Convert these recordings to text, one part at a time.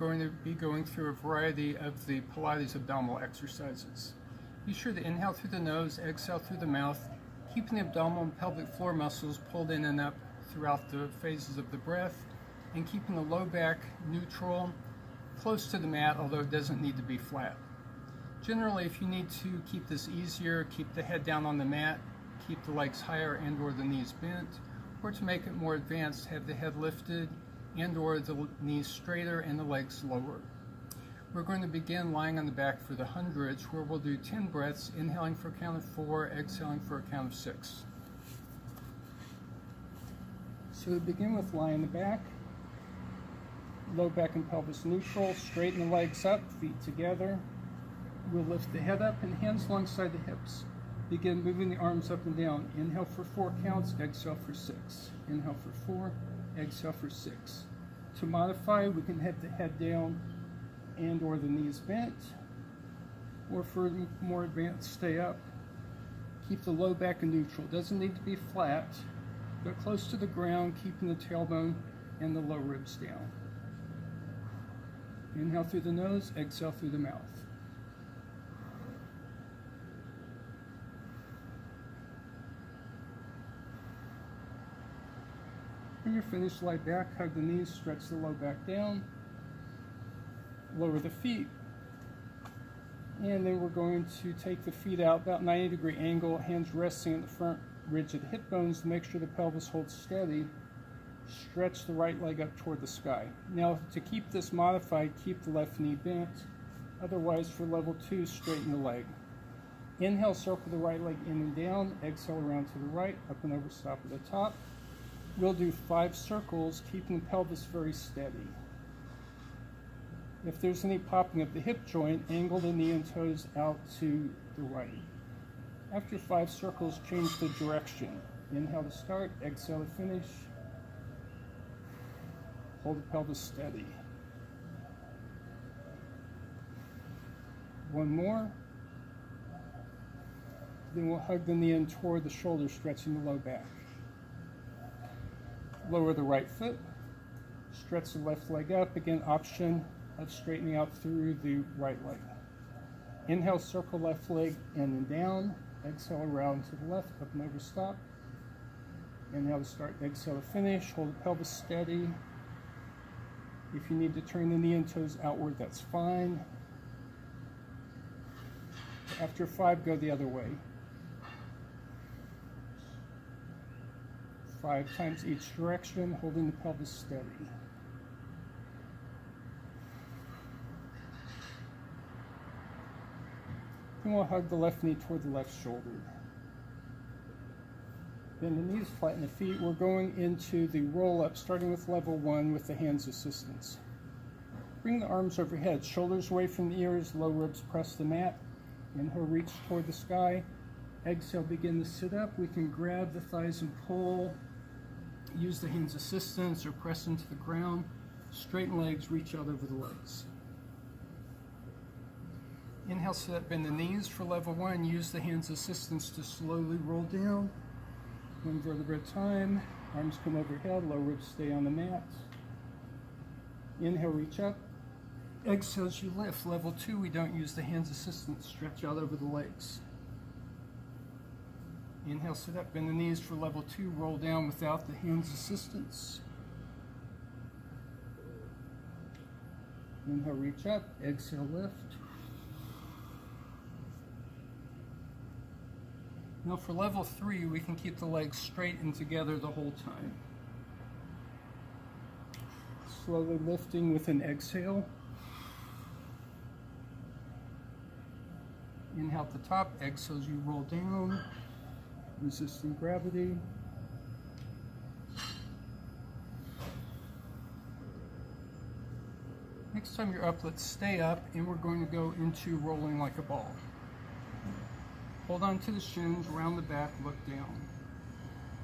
going to be going through a variety of the Pilates abdominal exercises. Be sure to inhale through the nose, exhale through the mouth, keeping the abdominal and pelvic floor muscles pulled in and up throughout the phases of the breath, and keeping the low back neutral, close to the mat, although it doesn't need to be flat. Generally, if you need to keep this easier, keep the head down on the mat, keep the legs higher and or the knees bent, or to make it more advanced, have the head lifted and or the knees straighter and the legs lower. We're going to begin lying on the back for the hundreds, where we'll do 10 breaths, inhaling for a count of 4, exhaling for a count of 6. So we begin with lie on the back, low back and pelvis neutral, straighten the legs up, feet together. We'll lift the head up and hands alongside the hips. Begin moving the arms up and down. Inhale for 4 counts, exhale for 6. Inhale for 4, exhale for 6. To modify, we can have the head down and or the knees bent, or for more advanced, stay up. Keep the low back neutral. Doesn't need to be flat, but close to the ground, keeping the tailbone and the low ribs down. Inhale through the nose, exhale through the mouth. When you're finished, lie back, hug the knees, stretch the low back down, lower the feet, and then we're going to take the feet out about 90-degree angle, hands resting at the front ridge of the hip bones to make sure the pelvis holds steady. Stretch the right leg up toward the sky. Now, to keep this modified, keep the left knee bent. Otherwise, for level 2, straighten the leg. Inhale, circle the right leg in and down. Exhale around to the right, up and over, stop at the top. We'll do 5 circles, keeping the pelvis very steady. If there's any popping of the hip joint, angle the knee and toes out to the right. After 5 circles, change the direction. Inhale to start, exhale to finish. Hold the pelvis steady. 1 more. Then we'll hug the knee in toward the shoulder, stretching the low back. Lower the right foot. Stretch the left leg up. Again, option of straightening out through the right leg. Inhale, circle left leg in and down. Exhale around to the left, up and over, stop. Inhale to start, exhale to finish. Hold the pelvis steady. If you need to turn the knee and toes outward, that's fine. After 5, go the other way. 5 times each direction, holding the pelvis steady. Then we'll hug the left knee toward the left shoulder. Bend the knees, flatten the feet. We're going into the roll-up, starting with level 1 with the hands assistance. Bring the arms overhead, shoulders away from the ears, low ribs press the mat. Inhale, reach toward the sky. Exhale, begin to sit up. We can grab the thighs and pull. Use the hands assistance or press into the ground. Straighten legs, reach out over the legs. Inhale, sit up, bend the knees for level 1. Use the hands assistance to slowly roll down. 1 vertebra at a time. Arms come overhead, low ribs stay on the mat. Inhale, reach up. Exhale as you lift. Level 2, we don't use the hands assistance. Stretch out over the legs. Inhale, sit up, bend the knees for level 2. Roll down without the hands assistance. Inhale, reach up. Exhale, lift. Now for level 3, we can keep the legs straight and together the whole time. Slowly lifting with an exhale. Inhale at the top, exhale as you roll down, resisting gravity. Next time you're up, let's stay up, and we're going to go into rolling like a ball. Hold on to the shins, round the back, look down.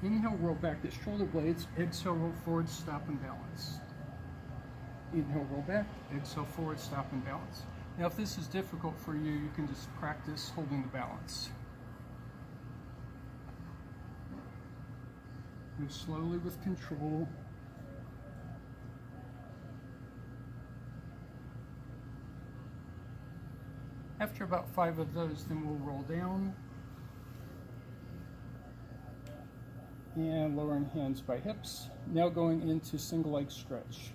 Inhale, roll back the shoulder blades. Exhale, roll forward, stop and balance. Inhale, roll back. Exhale, forward, stop and balance. Now, if this is difficult for you, you can just practice holding the balance. Move slowly with control. After about 5 of those, then we'll roll down and lowering hands by hips. Now going into single leg stretch.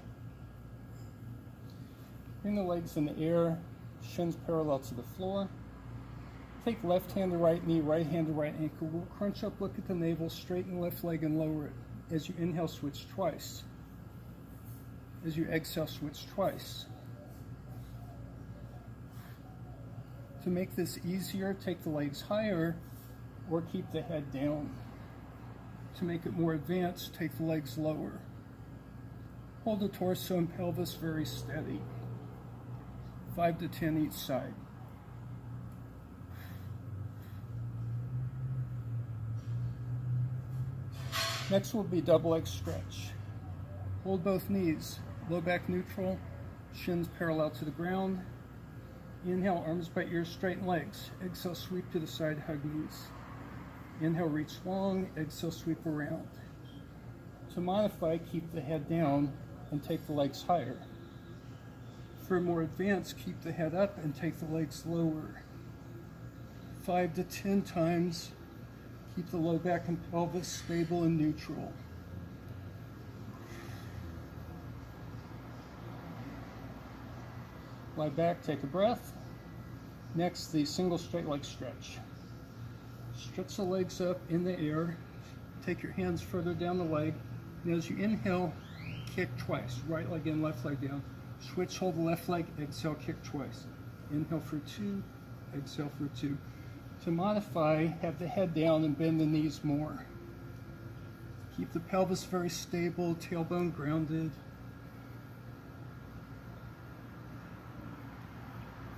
Bring the legs in the air, shins parallel to the floor. Take left hand to right knee, right hand to right ankle. We'll crunch up, look at the navel, straighten the left leg and lower it. As you inhale, switch twice. As you exhale, switch twice. To make this easier, take the legs higher or keep the head down. To make it more advanced, take the legs lower. Hold the torso and pelvis very steady. 5 to 10 each side. Next will be double leg stretch. Hold both knees, low back neutral, shins parallel to the ground. Inhale, arms by ears, straighten legs. Exhale, sweep to the side, hug knees. Inhale, reach long. Exhale, sweep around. To modify, keep the head down and take the legs higher. For more advanced, keep the head up and take the legs lower. 5 to 10 times. Keep the low back and pelvis stable and neutral. Lie back, take a breath. Next, the single straight leg stretch. Stretch the legs up in the air. Take your hands further down the leg. And as you inhale, kick twice. Right leg in, left leg down. Switch, hold the left leg, exhale, kick twice. Inhale for 2, exhale for 2. To modify, have the head down and bend the knees more. Keep the pelvis very stable, tailbone grounded.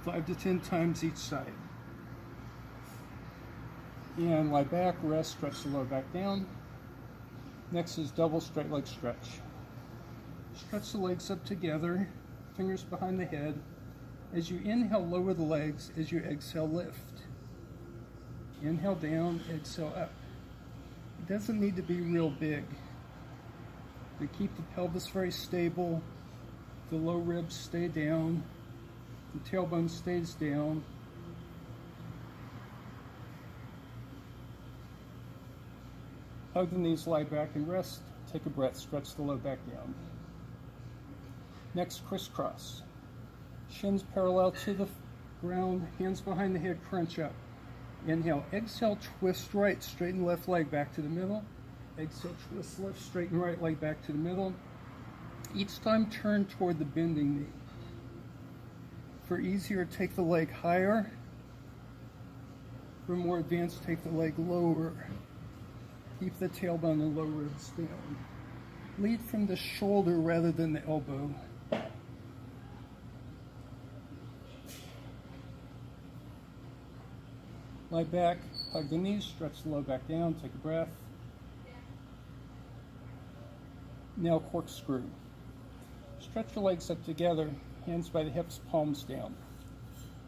5 to 10 times each side. And lie back, rest, stretch the lower back down. Next is double straight leg stretch. Stretch the legs up together, fingers behind the head. As you inhale, lower the legs. As you exhale, lift. Inhale down, exhale up. It doesn't need to be real big. But keep the pelvis very stable. The low ribs stay down. The tailbone stays down. Hug the knees, lie back and rest. Take a breath, stretch the low back down. Next, Criss Cross. Shins parallel to the ground, hands behind the head, crunch up. Inhale, exhale, twist right, straighten left leg back to the middle. Exhale, twist left, straighten right leg back to the middle. Each time turn toward the bending knee. For easier, take the leg higher. For more advanced, take the leg lower. Keep the tailbone and low ribs down. Lead from the shoulder rather than the elbow. Lie back, hug the knees, stretch the low back down, take a breath. Now corkscrew. Stretch your legs up together, hands by the hips, palms down.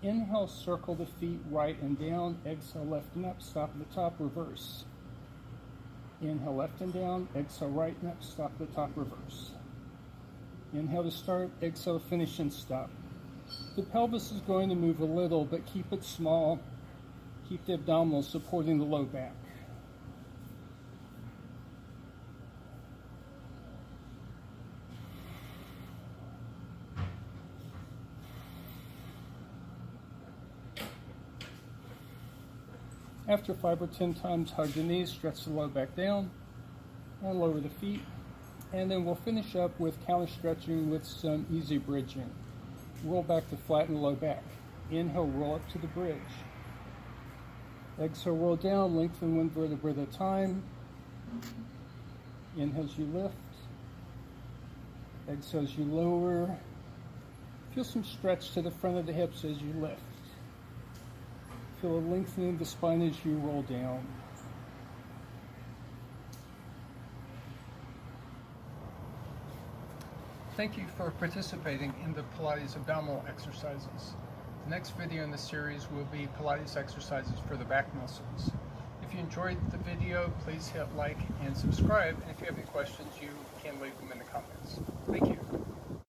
Inhale, circle the feet right and down. Exhale, left and up, stop at the top, reverse. Inhale, left and down. Exhale, right and up, stop at the top, reverse. Inhale to start, exhale, finish and stop. The pelvis is going to move a little, but keep it small. Keep the abdominals supporting the low back. After 5 or 10 times, hug the knees, stretch the low back down, and lower the feet. And then we'll finish up with counter stretching with some easy bridging. Roll back to flatten the low back. Inhale, roll up to the bridge. Exhale, roll down, lengthen one vertebra at a time. Inhale as you lift. Exhale as you lower. Feel some stretch to the front of the hips as you lift. Feel a lengthening of the spine as you roll down. Thank you for participating in the Pilates abdominal exercises. The next video in the series will be Pilates exercises for the back muscles. If you enjoyed the video, please hit like and subscribe. And if you have any questions, you can leave them in the comments. Thank you.